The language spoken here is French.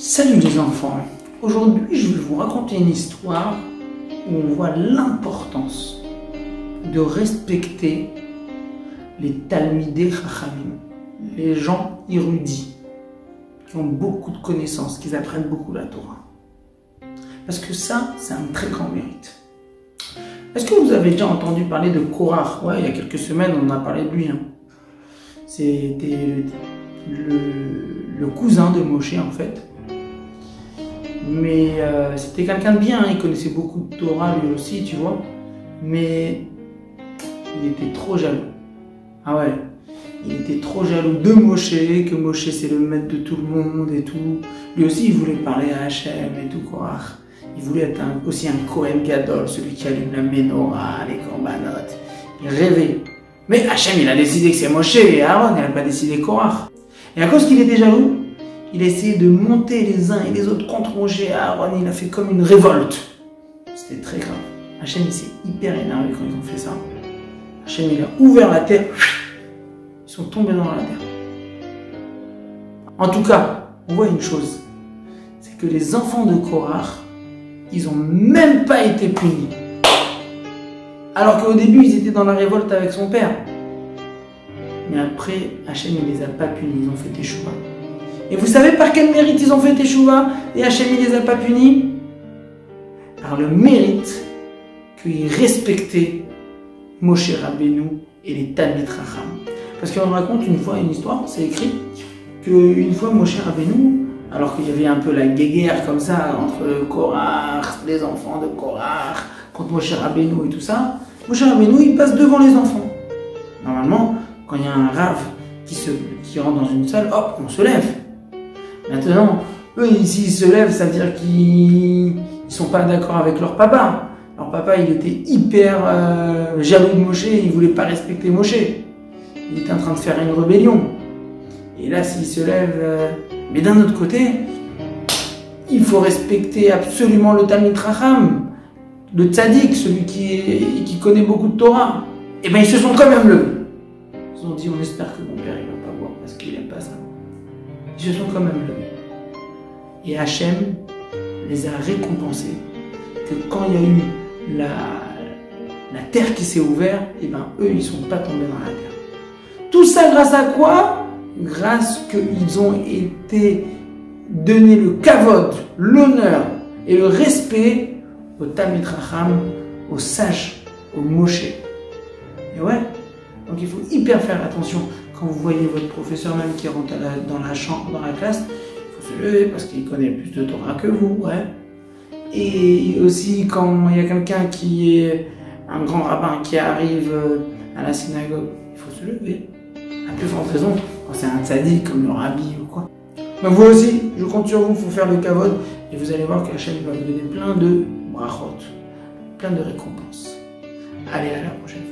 Salut les enfants, aujourd'hui je vais vous raconter une histoire où on voit l'importance de respecter les Talmidei Chachamim, les gens érudits qui ont beaucoup de connaissances, qui apprennent beaucoup la Torah. Parce que ça, c'est un très grand mérite. Est-ce que vous avez déjà entendu parler de Korach? Ouais, il y a quelques semaines on a parlé de lui. C'était le cousin de Moshe en fait. Mais c'était quelqu'un de bien, il connaissait beaucoup de Torah lui aussi, tu vois. Mais il était trop jaloux. Ah ouais, il était trop jaloux de Moshe, que Moshe c'est le maître de tout le monde et tout. Lui aussi il voulait parler à Hachem et tout, Korach. Il voulait être aussi un Kohen Gadol, celui qui allume la menorah, les korbanot. Il rêvait. Mais Hachem il a décidé que c'est Moshe et Aaron, il n'a pas décidé Korach. Et à cause qu'il était jaloux, il a essayé de monter les uns et les autres contre Moshe et Aaron. Il a fait comme une révolte. C'était très grave. Hachem il s'est hyper énervé quand ils ont fait ça. Hachem il a ouvert la terre. Ils sont tombés dans la terre. En tout cas, on voit une chose. C'est que les enfants de Korach, ils n'ont même pas été punis. Alors qu'au début, ils étaient dans la révolte avec son père. Mais après, Hachem ne les a pas punis. Ils ont fait teshuva. Et vous savez par quel mérite ils ont fait teshuva et Hachem ne les a pas punis? Par le mérite qu'ils respectaient Moshe Rabbeinu et les Talmidei Chacham. Parce qu'on raconte une fois une histoire, c'est écrit, qu'une fois Moshe Rabbeinu, alors qu'il y avait un peu la guéguerre comme ça entre Korach, les enfants de Korach, contre Moshe Rabbeinu et tout ça, Moshe Rabbeinu il passe devant les enfants. Normalement, quand il y a un rave qui rentre dans une salle, hop, on se lève. Maintenant, eux ici ils se lèvent, ça veut dire qu'ils ne sont pas d'accord avec leur papa. Leur papa il était hyper jaloux de Moshe, il ne voulait pas respecter Moshe. Il était en train de faire une rébellion. Et là s'il se lève... Mais d'un autre côté, il faut respecter absolument le Talmidei Chacham, le tzaddik, celui qui connaît beaucoup de Torah. Et bien ils se sont quand même levés. Ils ont dit on espère que mon père il va pas voir parce qu'il n'aime pas ça. Ils se sont quand même levés. Et Hachem les a récompensés. Que quand il y a eu la terre qui s'est ouverte, et ben eux ils ne sont pas tombés dans la terre. Tout ça grâce à quoi? Grâce qu'ils ont été donnés le kavod, l'honneur et le respect au Talmidei Chacham, aux sages, aux Moshe. Et ouais, donc il faut hyper faire attention quand vous voyez votre professeur même qui rentre dans la classe, il faut se lever parce qu'il connaît plus de Torah que vous, ouais. Et aussi quand il y a quelqu'un qui est un grand rabbin qui arrive à la synagogue, il faut se lever. À plus forte raison quand c'est un tzaddik comme le rabbi ou quoi. Donc vous aussi, je compte sur vous, il faut faire le kavod et vous allez voir qu'Hachem va vous donner plein de brachot, plein de récompenses. Allez, à la prochaine fois.